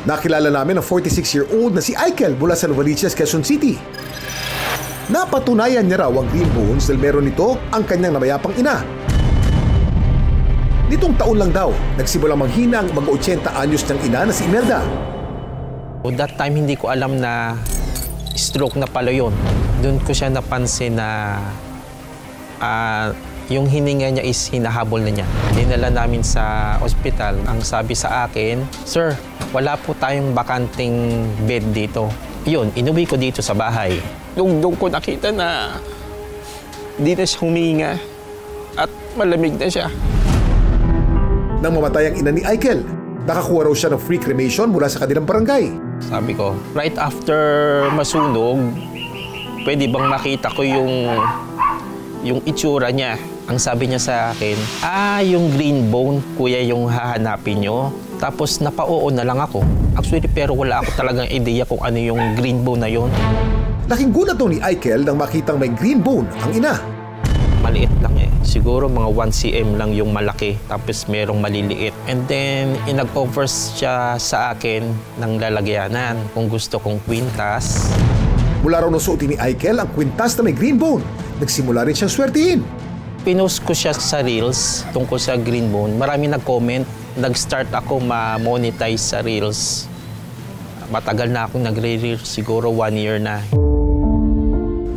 Nakilala namin ang 46-year-old na si Aikel mula sa Novaliches, Quezon City. Napatunayan niya raw ang green bones dahil meron nito ang kanyang namayapang ina. Nitong taon lang daw, nagsimulang manghina ang mag-80 anyos niyang ina na si Imelda. That time hindi ko alam na stroke na pala yun. Doon ko siya napansin na yung hininga niya is hinahabol na niya. Dinala namin sa ospital. Ang sabi sa akin, "Sir, wala po tayong bakanting bed dito." Yun, inuwi ko dito sa bahay. Doon ko nakita na di na siya huminga at malamig na siya. Nang mamatay ang ina ni Aikel, nakakuha raw siya ng free cremation mula sa kanilang barangay. Sabi ko, right after masunog, pwede bang makita ko yung itsura niya? Ang sabi niya sa akin, yung green bone, kuya, yung hahanapin niyo. Tapos napao na lang ako. Actually, pero wala ako talagang ideya kung ano yung green bone na yon. Laking gulat daw ni Aikel nang makitang may green bone ang ina. Maliit lang eh. Siguro mga 1 cm lang yung malaki, tapos merong maliliit. And then, inag-offer siya sa akin ng lalagyanan kung gusto kong kwintas. Mula raw nusuotin ni Aikel ang kwintas na may green bone. Nagsimula rin siyang swertihin. Pinost ko siya sa Reels tungkol sa green bone. Marami nag-comment. Nag-start ako ma-monetize sa Reels. Matagal na akong nagre-Reels, siguro 1 year na.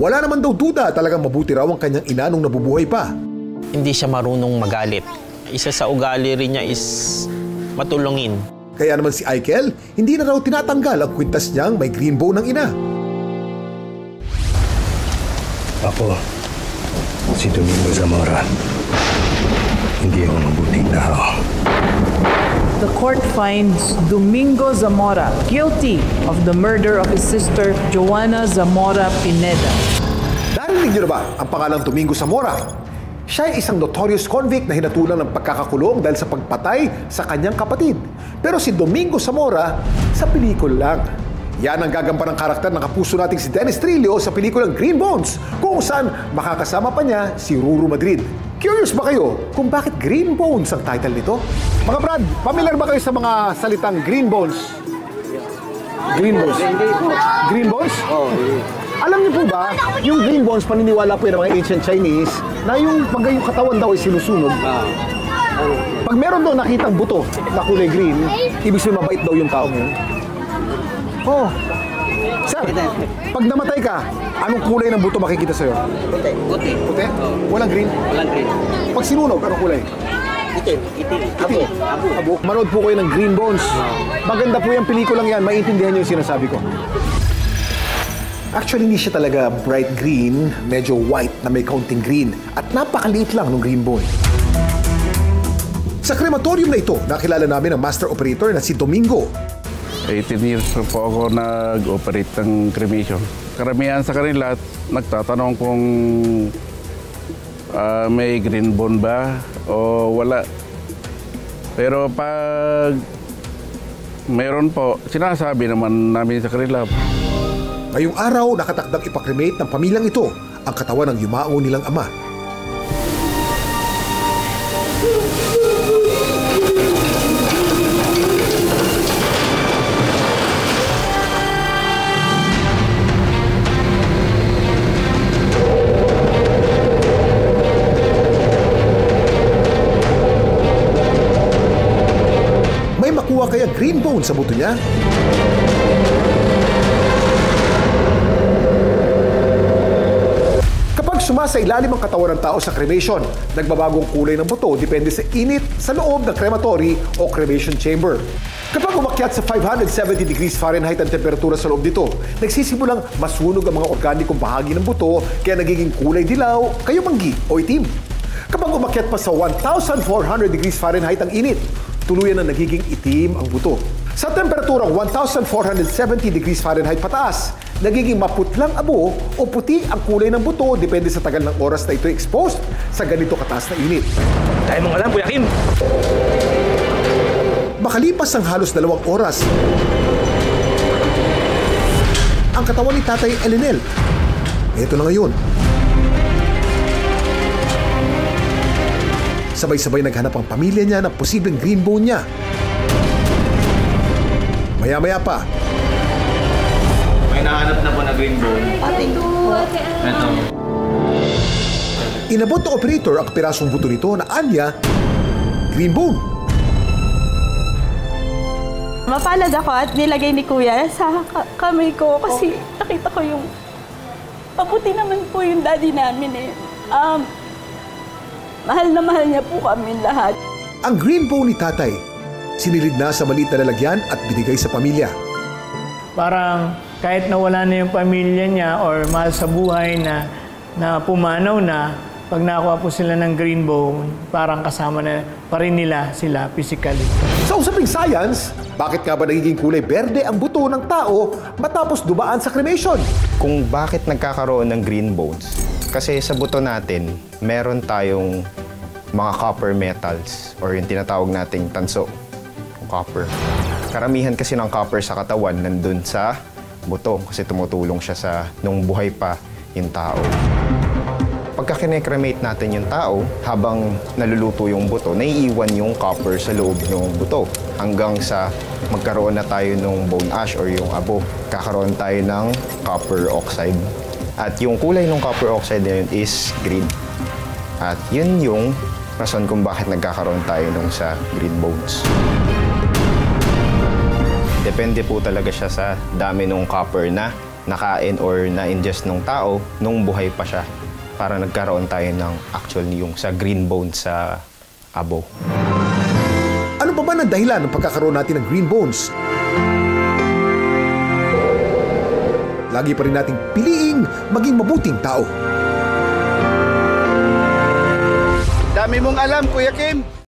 Wala naman daw duda, talagang mabuti raw ang kanyang ina nung nabubuhay pa. Hindi siya marunong magalit. Isa sa ugali rin niya is matulungin. Kaya naman si Aikel, hindi na raw tinatanggal ang kwintas niyang may green bone ng ina. Ako, si Domingo Zamora. Hindi ako mabuting tao. The court finds Domingo Zamora guilty of the murder of his sister, Joanna Zamora Pineda. Narinig niyo na ba ang pangalang Domingo Zamora? Siya ay isang notorious convict na hinatulan ng pagkakakulong dahil sa pagpatay sa kanyang kapatid. Pero si Domingo Zamora, sa pelikula lang. Yan ang gagampan ng karakter ng kapuso nating si Dennis Trillo sa pelikulang Green Bones, kung saan makakasama pa niya si Ruru Madrid. Curious ba kayo kung bakit Green Bones ang title nito? Mga Brad, familiar ba kayo sa mga salitang Green Bones? Green Bones? Green Bones? Alam niyo po ba, yung Green Bones, paniniwala po yung mga ancient Chinese, na yung pag yung katawan daw ay sinusunog. Pag meron daw nakitang buto na kulay green, ibig sabihin mabait daw yung taong yun. Oh. Sir, pag namatay ka, anong kulay ng buto makikita sa'yo? Puti. Puti. Puti? Walang green? Walang green. Pag sinunog, anong kulay? Itim. Itim. Abo. Abo. Manood po kayo ng Green Bones. Maganda po yung pelikulang yan. Maintindihan niyo yung sinasabi ko. Actually, hindi siya talaga bright green. Medyo white na may kaunting green. At napakaliit lang ng green bone. Sa krematorium na ito, nakilala namin ang master operator na si Domingo. 18 years na po ako nag-operate ng cremation. Karamihan sa kanila, nagtatanong kung may green bone ba o wala. Pero pag mayroon po, sinasabi naman namin sa kanila. Ngayong araw, nakatakdang ipakremate ng pamilyang ito ang katawan ng yumao nilang ama. Kaya green bone sa buto niya? Kapag sumasa ilalim ang katawan ng tao sa cremation, nagbabagong kulay ng buto depende sa init sa loob ng crematory o cremation chamber. Kapag umakyat sa 570 degrees Fahrenheit ang temperatura sa loob dito, nagsisimulang masunog ang mga organikong bahagi ng buto kaya nagiging kulay dilaw, kayumanggi o itim. Kapag umakyat pa sa 1,400 degrees Fahrenheit ang init, tuluyan na nagiging itim ang buto. Sa temperaturang 1,470 degrees Fahrenheit pataas, nagiging maputlang abo o puti ang kulay ng buto depende sa tagal ng oras na ito exposed sa ganito kataas na init. Tayo mong alam, Kuya Kim. Makalipas ang halos 2 oras, ang katawan ni Tatay Elinel, ito na ngayon. Sabay-sabay naghanap ang pamilya niya ng posibleng green bone niya. Maya-maya pa, May nahanap na po na green bone. Ito. inabot ng operator ang pirasong buto nito na anya, green bone. Mapalad ako at nilagay ni Kuya sa kamay ko kasi nakita ko yung mabuti naman po yung daddy namin eh. Mahal na mahal niya po kami lahat. Ang green bone ni tatay, sinilid na sa maliit na lalagyan at binigay sa pamilya. Parang kahit nawala na yung pamilya niya or mahal sa buhay na pumanaw na, pag nakuha po sila ng green bone, parang kasama na pa rin nila sila physically. Sa usaping science, bakit nga ba nagiging kulay berde ang buto ng tao matapos dumaan sa cremation? Kung bakit nagkakaroon ng green bones, kasi sa buto natin, meron tayong mga copper metals or yung tinatawag nating tanso, copper. Karamihan kasi ng copper sa katawan nandun sa buto kasi tumutulong siya sa nung buhay pa yung tao. Pagka kinekremate natin yung tao, habang naluluto yung buto, naiiwan yung copper sa loob ng buto hanggang sa magkaroon na tayo ng bone ash or yung abo. Kakaroon tayo ng copper oxide. At yung kulay ng copper oxide na yun is green. At yun yung rason kung bakit nagkakaroon tayo nung sa green bones. Depende po talaga siya sa dami ng copper na nakain or na-ingest ng tao nung buhay pa siya para nagkaroon tayo ng actual yung sa green bone sa abo. Ano pa ba ang dahilan ng pagkakaroon natin ng green bones? Lagi pa rin nating piliing maging mabuting tao. Dami mong alam, Kuya Kim.